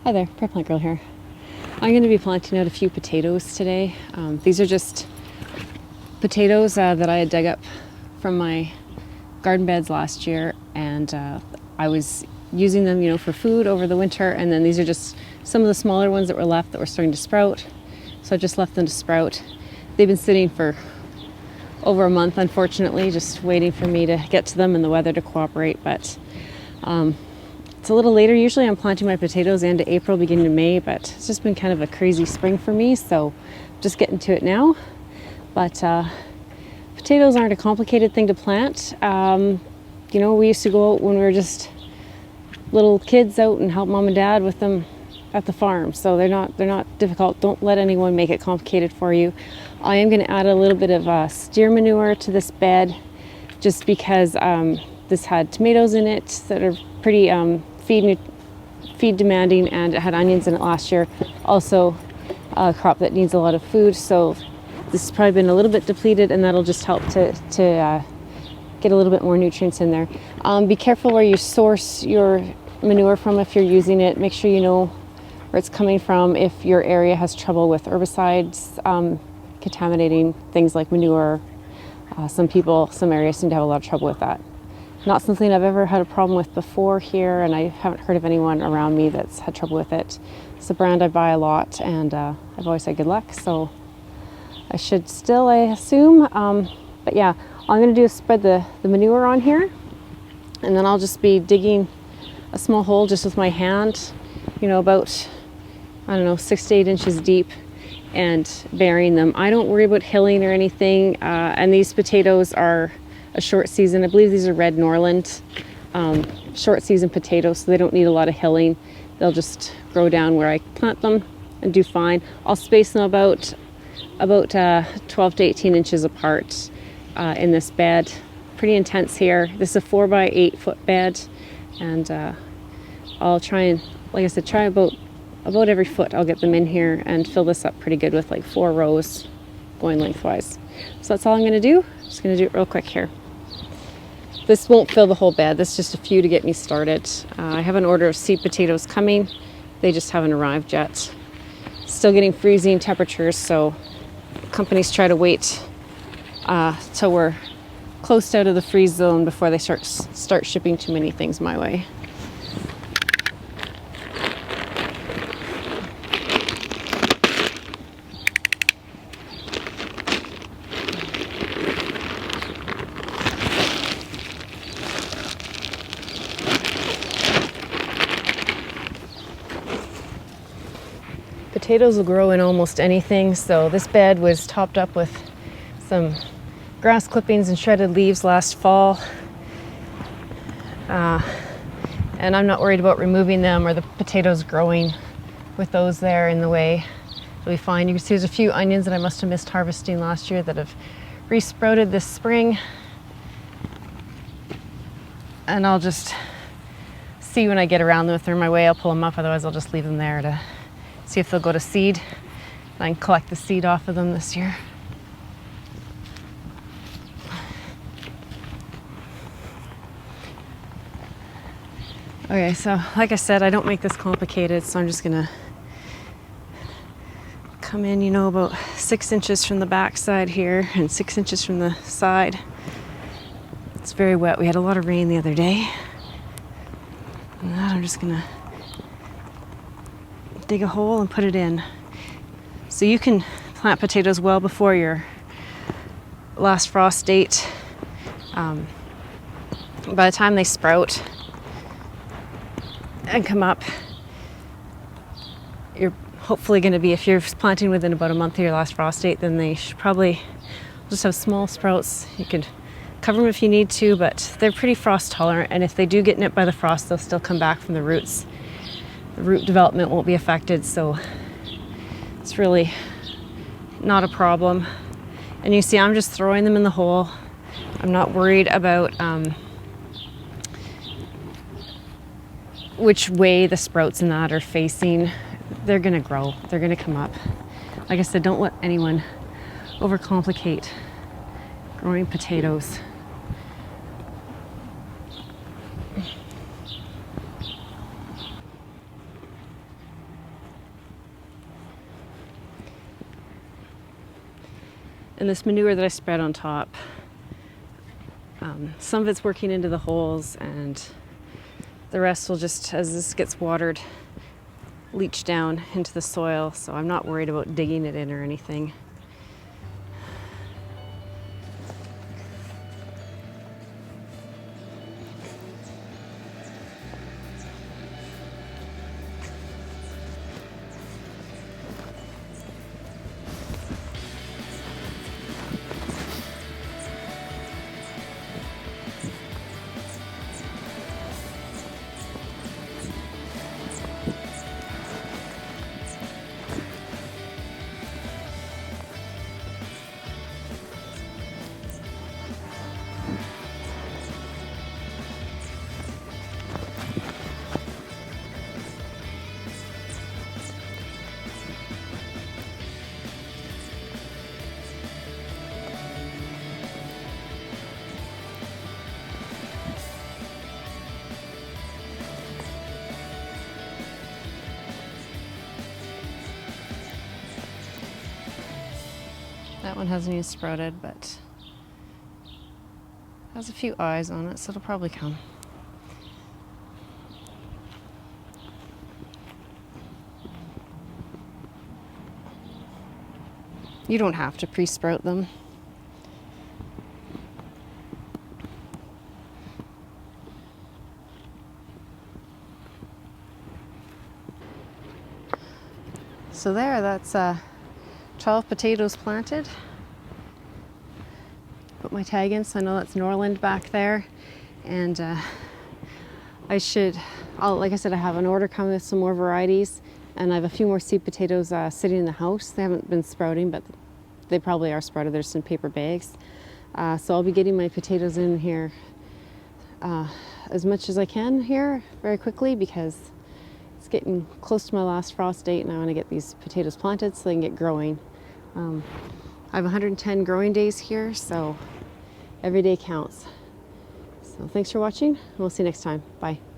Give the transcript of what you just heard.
Hi there, Prairie Plant Girl here. I'm going to be planting out a few potatoes today. These are just potatoes that I had dug up from my garden beds last year, and I was using them, for food over the winter. And then these are just some of the smaller ones that were left that were starting to sprout. So I just left them to sprout. They've been sitting for over a month, unfortunately, just waiting for me to get to them and the weather to cooperate. But it's a little later. Usually I'm planting my potatoes end of April, beginning of May, but it's just been kind of a crazy spring for me, so just getting to it now. But potatoes aren't a complicated thing to plant. We used to go out when we were just little kids out and help mom and dad with them at the farm, so they're not difficult. Don't let anyone make it complicated for you. I am going to add a little bit of steer manure to this bed, just because this had tomatoes in it that are pretty feed demanding, and it had onions in it last year. Also a crop that needs a lot of food, so this has probably been a little bit depleted, and that'll just help to get a little bit more nutrients in there. Be careful where you source your manure from if you're using it. Make sure you know where it's coming from. If your area has trouble with herbicides contaminating things like manure, some areas seem to have a lot of trouble with that. Not something I've ever had a problem with before here, and I haven't heard of anyone around me that's had trouble with it. It's a brand I buy a lot, and I've always had good luck, so I should still, I assume. But yeah, all I'm going to do is spread the manure on here, and then I'll just be digging a small hole just with my hand, about, 6 to 8 inches deep, and burying them. I don't worry about hilling or anything, and these potatoes are a short season. I believe these are red Norland short season potatoes, so they don't need a lot of hilling. They'll just grow down where I plant them and do fine. I'll space them about 12 to 18 inches apart in this bed. Pretty intense here. This is a 4 by 8 foot bed, and I'll try and, like I said, try about every foot I'll get them in here and fill this up pretty good with like 4 rows going lengthwise. So that's all I'm going to do. I'm just going to do it real quick here. This won't fill the whole bed. This is just a few to get me started. I have an order of seed potatoes coming. They just haven't arrived yet. Still getting freezing temperatures, so companies try to wait till we're close out of the freeze zone before they start shipping too many things my way. Potatoes will grow in almost anything, so this bed was topped up with some grass clippings and shredded leaves last fall, and I'm not worried about removing them or the potatoes growing with those there in the way. It'll be fine. You can see there's a few onions that I must have missed harvesting last year that have resprouted this spring, and I'll just see when I get around them. If they're in my way, I'll pull them up. Otherwise, I'll just leave them there to see if they'll go to seed, and I can collect the seed off of them this year. Okay, so like I said, I don't make this complicated, so I'm just gonna come in, about 6 inches from the back side here and 6 inches from the side. It's very wet. We had a lot of rain the other day. And now I'm just gonna dig a hole and put it in. So you can plant potatoes well before your last frost date. By the time they sprout and come up, you're hopefully going to be, if you're planting within about a month of your last frost date, then they should probably just have small sprouts. You could cover them if you need to, but they're pretty frost tolerant, and if they do get nipped by the frost, they'll still come back from the roots. The root development won't be affected, so it's really not a problem. And you see, I'm just throwing them in the hole. I'm not worried about which way the sprouts in that are facing. They're gonna grow, they're gonna come up. Like I said, don't let anyone overcomplicate growing potatoes. And this manure that I spread on top, some of it's working into the holes, and the rest will just, as this gets watered, leach down into the soil. So I'm not worried about digging it in or anything. That one hasn't even sprouted, but has a few eyes on it, so it'll probably come. You don't have to pre-sprout them. So that's 12 potatoes planted. Put my tag in, so I know that's Norland back there. And like I said, I have an order coming with some more varieties, and I have a few more seed potatoes sitting in the house. They haven't been sprouting, but they probably are sprouted. They're just in paper bags. So I'll be getting my potatoes in here as much as I can here very quickly, because it's getting close to my last frost date, and I want to get these potatoes planted so they can get growing. I have 110 growing days here, so every day counts. So thanks for watching, and we'll see you next time. Bye.